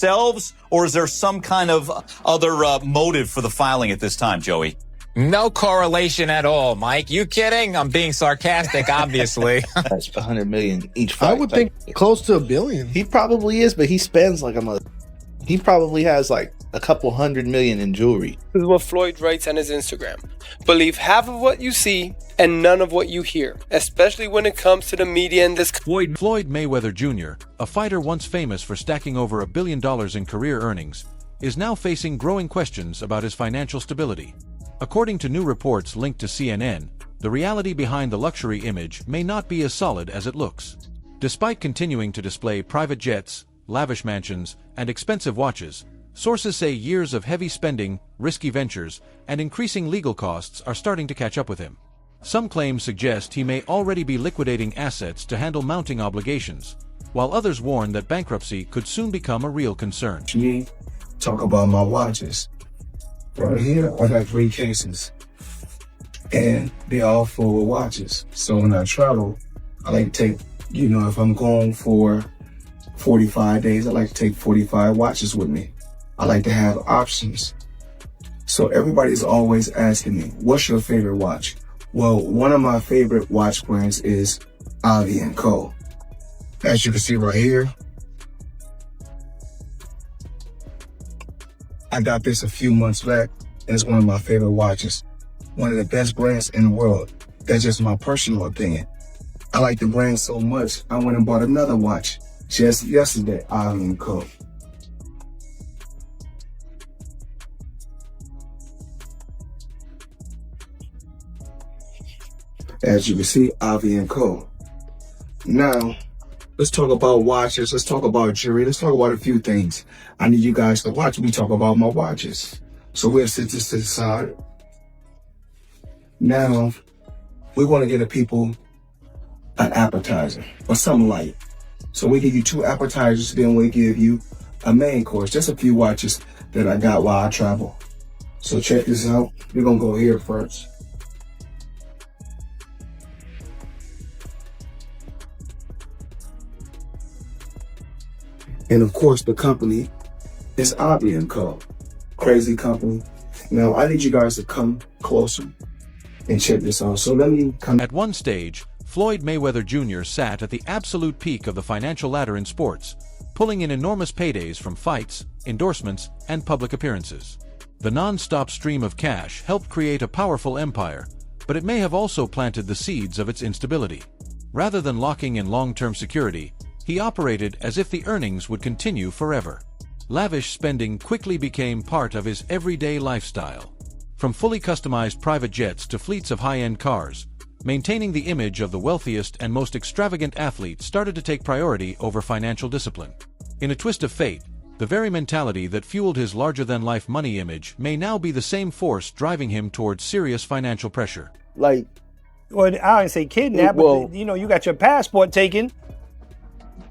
themselves, or is there some kind of other motive for the filing at this time, Joey? No correlation at all, Mike. You kidding? I'm being sarcastic, obviously. That's $100 million each fight. I would think close to $1 billion. He probably is, but he spends like a mother. He probably has like a couple $100 million in jewelry. This is what Floyd writes on his Instagram. Believe half of what you see and none of what you hear, especially when it comes to the media and this. Floyd Mayweather Jr., a fighter once famous for stacking over $1 billion in career earnings, is now facing growing questions about his financial stability. According to new reports linked to CNN, the reality behind the luxury image may not be as solid as it looks. Despite continuing to display private jets, lavish mansions, and expensive watches, sources say years of heavy spending, risky ventures, and increasing legal costs are starting to catch up with him. Some claims suggest he may already be liquidating assets to handle mounting obligations, while others warn that bankruptcy could soon become a real concern. Me, talk about my watches. Right here, I got 3 cases, and they're all full with watches. So when I travel, I like to take, if I'm going for 45 days, I like to take 45 watches with me. I like to have options. So everybody's always asking me, what's your favorite watch? Well, one of my favorite watch brands is &Co. As you can see right here, I got this a few months back, and it's one of my favorite watches. One of the best brands in the world. That's just my personal opinion. I like the brand so much, I went and bought another watch just yesterday, &Co. As you can see, &Co. Now, let's talk about watches. Let's talk about jewelry. Let's talk about a few things. I need you guys to watch me talk about my watches. So we'll sit this to the side. Now, we want to give the people an appetizer or something light. So we give you 2 appetizers, then we give you a main course. Just a few watches that I got while I travel. So check this out. We're going to go here first. And of course, the company is &Co. Crazy company. Now, I need you guys to come closer and check this out. So let me come. At one stage, Floyd Mayweather Jr. sat at the absolute peak of the financial ladder in sports, pulling in enormous paydays from fights, endorsements, and public appearances. The non-stop stream of cash helped create a powerful empire, but it may have also planted the seeds of its instability. Rather than locking in long-term security, he operated as if the earnings would continue forever. Lavish spending quickly became part of his everyday lifestyle. From fully customized private jets to fleets of high-end cars, maintaining the image of the wealthiest and most extravagant athlete started to take priority over financial discipline. In a twist of fate, the very mentality that fueled his larger-than-life money image may now be the same force driving him towards serious financial pressure. Like, well, I didn't say kidnap, but you got your passport taken.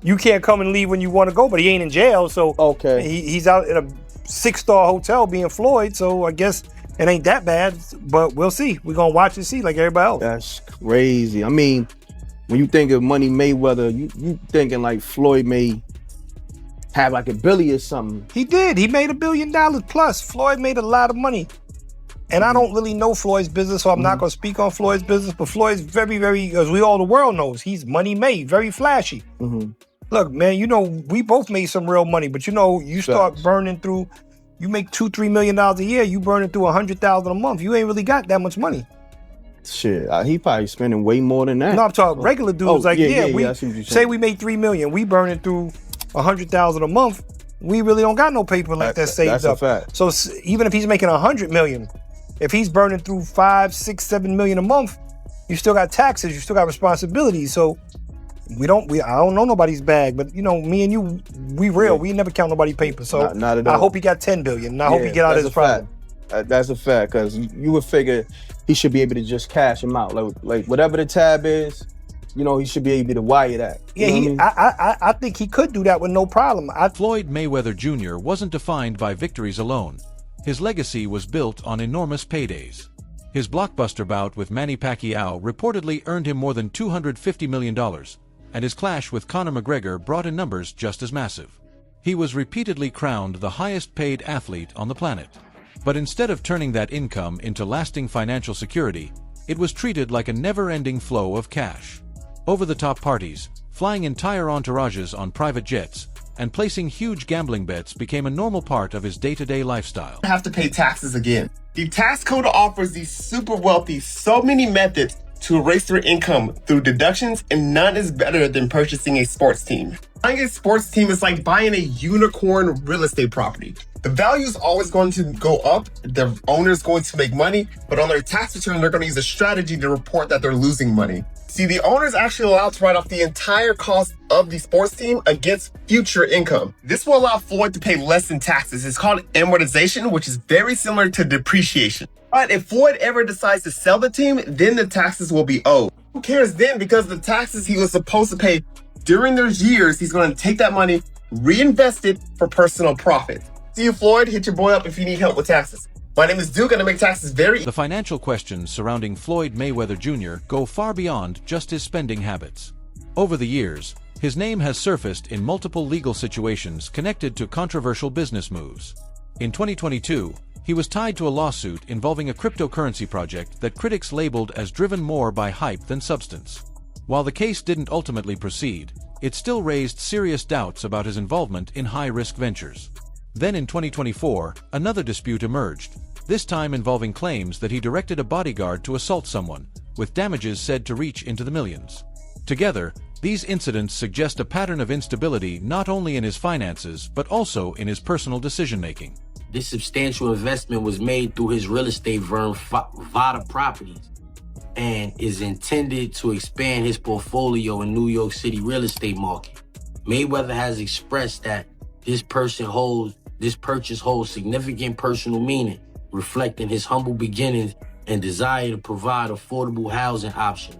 You can't come and leave when you want to go, but he ain't in jail, so okay. He's out at a 6-star hotel being Floyd, so I guess it ain't that bad, but we'll see. We're going to watch and see like everybody else. That's crazy. I mean, when you think of Money Mayweather, you thinking like Floyd may have like $1 billion or something. He did. He made $1 billion plus. Floyd made a lot of money. And I don't really know Floyd's business, so I'm not going to speak on Floyd's business, but Floyd's very, very, as the world knows, he's money made, very flashy. Look, man, we both made some real money, but you start burning through, you make $2-3 million a year, you burning through $100,000 a month. You ain't really got that much money. Shit, he probably spending way more than that. No, I'm talking regular dudes. I we see what you're say we made $3 million, we burning through $100,000 a month. We really don't got no paper like that saved up. That's a fact. So even if he's making $100 million, if he's burning through $5, $6, $7 million a month, you still got taxes, you still got responsibilities. So I don't know nobody's bag, but me and you, we real. We never count nobody's paper. So not at all. I hope he got $10 billion. And I hope he get out of his problem. That's a fact, because you would figure he should be able to just cash him out. Like whatever the tab is, he should be able to wire that. I think he could do that with no problem. Floyd Mayweather Jr. wasn't defined by victories alone. His legacy was built on enormous paydays. His blockbuster bout with Manny Pacquiao reportedly earned him more than $250 million, and his clash with Conor McGregor brought in numbers just as massive. He was repeatedly crowned the highest paid athlete on the planet. But instead of turning that income into lasting financial security, it was treated like a never-ending flow of cash. Over-the-top parties, flying entire entourages on private jets, and placing huge gambling bets became a normal part of his day-to-day lifestyle. Have to pay taxes again. The tax code offers these super wealthy so many methods to erase their income through deductions, and none is better than purchasing a sports team. Buying a sports team is like buying a unicorn real estate property. The value is always going to go up, the owner is going to make money, but on their tax return, they're going to use a strategy to report that they're losing money. See, the owner is actually allowed to write off the entire cost of the sports team against future income. This will allow Floyd to pay less in taxes. It's called amortization, which is very similar to depreciation. But if Floyd ever decides to sell the team, then the taxes will be owed. Who cares then? Because the taxes he was supposed to pay during those years, he's going to take that money, reinvest it for personal profit. See you, Floyd. Hit your boy up if you need help with taxes. My name is Duke, and I make taxes very... The financial questions surrounding Floyd Mayweather Jr. go far beyond just his spending habits. Over the years, his name has surfaced in multiple legal situations connected to controversial business moves. In 2022, he was tied to a lawsuit involving a cryptocurrency project that critics labeled as driven more by hype than substance. While the case didn't ultimately proceed, it still raised serious doubts about his involvement in high-risk ventures. Then in 2024, another dispute emerged, this time involving claims that he directed a bodyguard to assault someone, with damages said to reach into the millions. Together, these incidents suggest a pattern of instability not only in his finances, but also in his personal decision-making. This substantial investment was made through his real estate firm, Vada Properties, and is intended to expand his portfolio in New York City real estate market. Mayweather has expressed that this purchase holds significant personal meaning, reflecting his humble beginnings and desire to provide affordable housing options.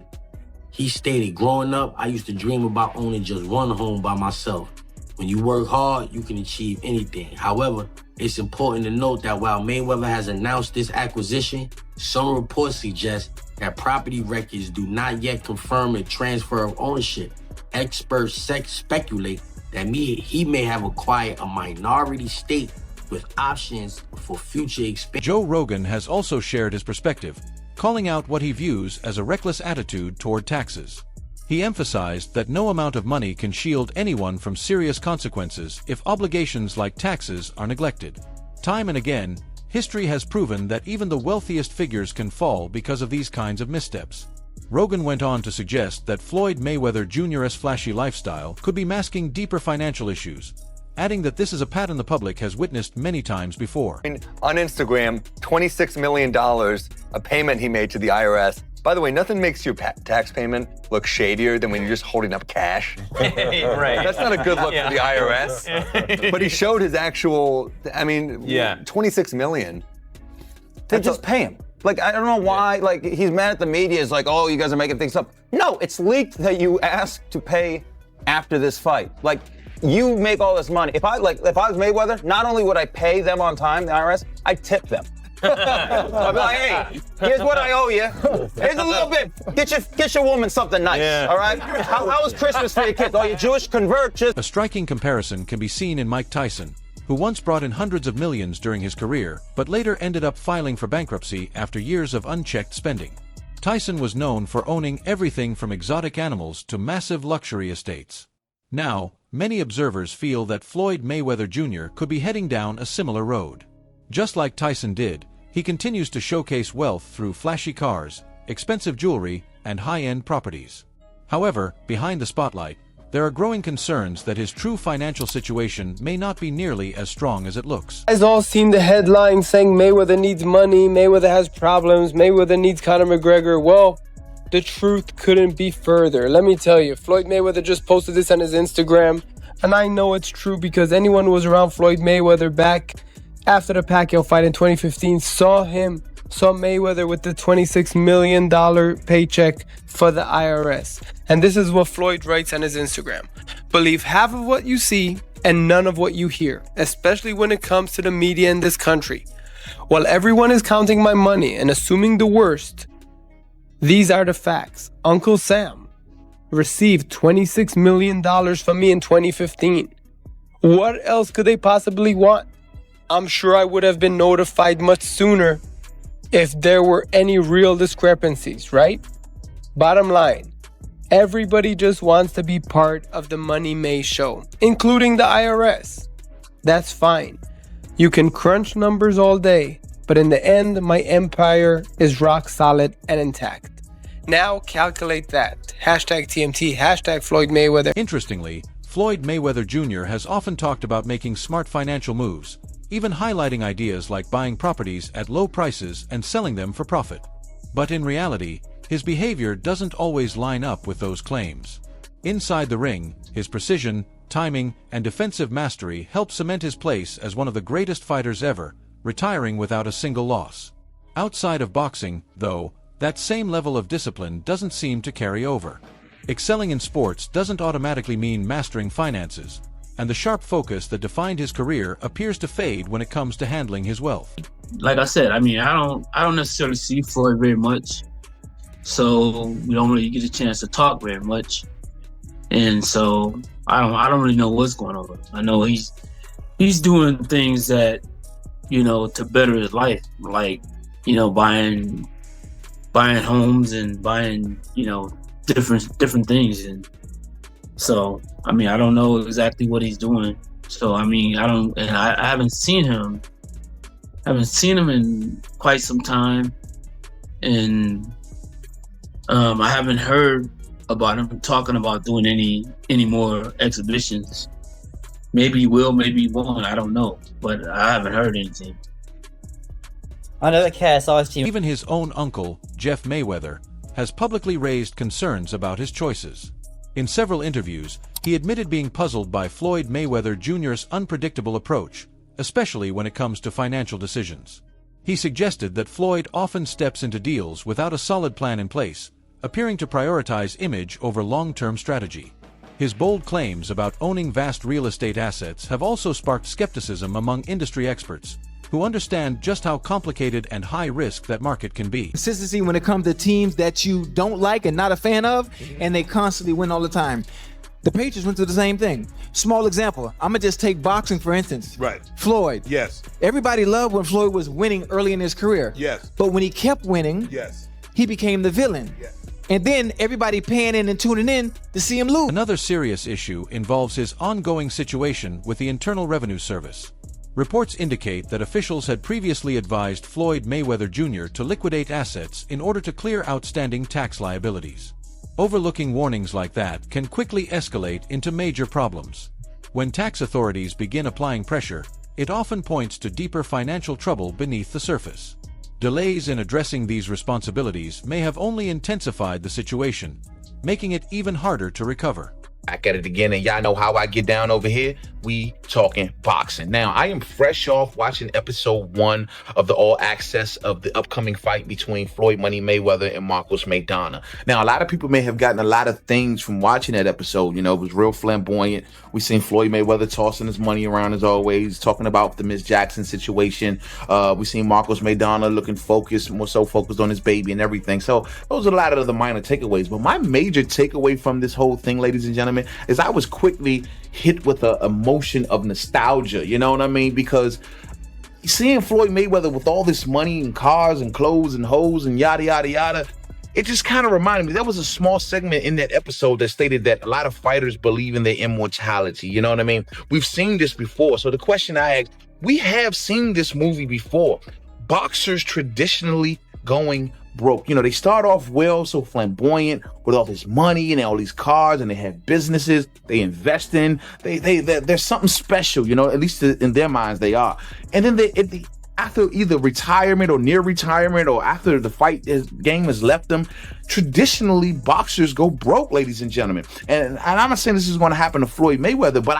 He stated, "Growing up, I used to dream about owning just one home by myself. When you work hard, you can achieve anything. However, it's important to note that while Mayweather has announced this acquisition, some reports suggest that property records do not yet confirm a transfer of ownership. Experts speculate that he may have acquired a minority stake with options for future expansion." Joe Rogan has also shared his perspective, calling out what he views as a reckless attitude toward taxes. He emphasized that no amount of money can shield anyone from serious consequences if obligations like taxes are neglected. Time and again, history has proven that even the wealthiest figures can fall because of these kinds of missteps. Rogan went on to suggest that Floyd Mayweather Jr.'s flashy lifestyle could be masking deeper financial issues, adding that this is a pattern the public has witnessed many times before. On Instagram, $26 million, a payment he made to the IRS. By the way, nothing makes your tax payment look shadier than when you're just holding up cash. Right. That's not a good look for the IRS. But he showed his actual, 26 million. They just pay him. Like, I don't know why, like, he's mad at the media. It's like, oh, you guys are making things up. No, it's leaked that you asked to pay after this fight. Like, you make all this money. If I was Mayweather, not only would I pay them on time, the IRS, I'd tip them. I'd be like, hey, here's what I owe you. Here's a little bit. Get your woman something nice, all right? How was Christmas for your kids? Oh, you Jewish? Convert. Just. A striking comparison can be seen in Mike Tyson, who once brought in hundreds of millions during his career, but later ended up filing for bankruptcy after years of unchecked spending. Tyson was known for owning everything from exotic animals to massive luxury estates. Now, many observers feel that Floyd Mayweather Jr. could be heading down a similar road. Just like Tyson did, he continues to showcase wealth through flashy cars, expensive jewelry, and high-end properties. However, behind the spotlight, there are growing concerns that his true financial situation may not be nearly as strong as it looks. You guys all seen the headlines saying Mayweather needs money, Mayweather has problems, Mayweather needs Conor McGregor. Well, the truth couldn't be further. Let me tell you, Floyd Mayweather just posted this on his Instagram, and I know it's true because anyone who was around Floyd Mayweather back after the Pacquiao fight in 2015 saw Mayweather with the $26 million paycheck for the IRS. And this is what Floyd writes on his Instagram. "Believe half of what you see and none of what you hear, especially when it comes to the media in this country. While everyone is counting my money and assuming the worst, these are the facts. Uncle Sam received $26 million from me in 2015. What else could they possibly want? I'm sure I would have been notified much sooner if there were any real discrepancies, right? Bottom line, everybody just wants to be part of the Money May show, including the IRS. That's fine. You can crunch numbers all day, but in the end, my empire is rock solid and intact. Now calculate that. Hashtag TMT, hashtag Floyd Mayweather. Interestingly, Floyd Mayweather Jr. has often talked about making smart financial moves, even highlighting ideas like buying properties at low prices and selling them for profit. But in reality, his behavior doesn't always line up with those claims. Inside the ring, his precision, timing, and defensive mastery help cement his place as one of the greatest fighters ever, retiring without a single loss. Outside of boxing, though, that same level of discipline doesn't seem to carry over. Excelling in sports doesn't automatically mean mastering finances, and the sharp focus that defined his career appears to fade when it comes to handling his wealth. Like I said, I don't necessarily see Floyd very much, so we don't really get a chance to talk very much, and so I don't really know what's going on. I know he's doing things that, to better his life, like, buying homes and buying, different things. And so, I don't know exactly what he's doing. So, I haven't seen him. I haven't seen him in quite some time. And I haven't heard about him talking about doing any more exhibitions. Maybe he will, maybe he won't, I don't know. But I haven't heard anything. Another KSI. Even his own uncle, Jeff Mayweather, has publicly raised concerns about his choices. In several interviews, he admitted being puzzled by Floyd Mayweather Jr.'s unpredictable approach, especially when it comes to financial decisions. He suggested that Floyd often steps into deals without a solid plan in place, appearing to prioritize image over long-term strategy. His bold claims about owning vast real estate assets have also sparked skepticism among industry experts, who understand just how complicated and high-risk that market can be. Consistency when it comes to teams that you don't like and not a fan of, and they constantly win all the time. The Patriots went through the same thing. Small example, I'm gonna just take boxing for instance. Right. Floyd. Yes. Everybody loved when Floyd was winning early in his career. Yes. But when he kept winning, yes, he became the villain. Yes. And then everybody paying in and tuning in to see him lose. Another serious issue involves his ongoing situation with the Internal Revenue Service. Reports indicate that officials had previously advised Floyd Mayweather Jr. to liquidate assets in order to clear outstanding tax liabilities. Overlooking warnings like that can quickly escalate into major problems. When tax authorities begin applying pressure, it often points to deeper financial trouble beneath the surface. Delays in addressing these responsibilities may have only intensified the situation, making it even harder to recover. Back at it again, and y'all know how I get down over here. We talking boxing. Now, I am fresh off watching episode 1 of the All Access of the upcoming fight between Floyd Money Mayweather and Marcos Maidana. Now, a lot of people may have gotten a lot of things from watching that episode. It was real flamboyant. We seen Floyd Mayweather tossing his money around as always, talking about the Miss Jackson situation. We seen Marcos Maidana looking focused, more so focused on his baby and everything. So those are a lot of the minor takeaways. But my major takeaway from this whole thing, ladies and gentlemen, is I was quickly hit with an emotion of nostalgia, you know what I mean? Because seeing Floyd Mayweather with all this money and cars and clothes and hoes and yada, yada, yada, it just kind of reminded me, there was a small segment in that episode that stated that a lot of fighters believe in their immortality, you know what I mean? We've seen this before. So the question I asked, we have seen this movie before. Boxers traditionally going broke. They start off well, so flamboyant with all this money and all these cars, and they have businesses they invest in. There's something special, at least in their minds they are. And then after either retirement or near retirement or after the fight game has left them, traditionally boxers go broke, ladies and gentlemen. And I'm not saying this is going to happen to Floyd Mayweather, but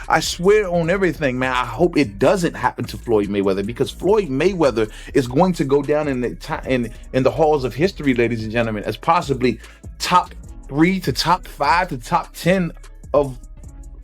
I swear on everything, man, I hope it doesn't happen to Floyd Mayweather, because Floyd Mayweather is going to go down in the halls of history, ladies and gentlemen, as possibly top 3 to top 5 to top 10 of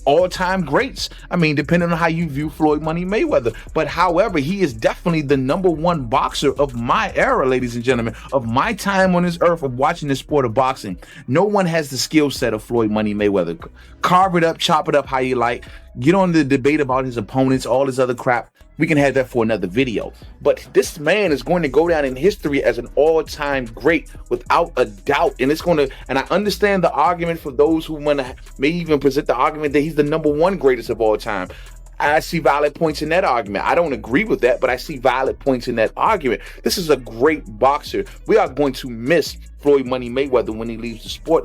all-time greats. I mean, depending on how you view Floyd Money Mayweather. But however, he is definitely the number one boxer of my era, ladies and gentlemen, of my time on this earth of watching the sport of boxing. No one has the skill set of Floyd Money Mayweather. Carve it up, chop it up how you like. Get on the debate about his opponents, all this other crap. We can have that for another video. But this man is going to go down in history as an all-time great without a doubt. And it's going to, and I understand the argument for those who want to may even present the argument that he's the number one greatest of all time. I see valid points in that argument. I don't agree with that, but I see valid points in that argument. This is a great boxer. We are going to miss Floyd Money Mayweather when he leaves the sport.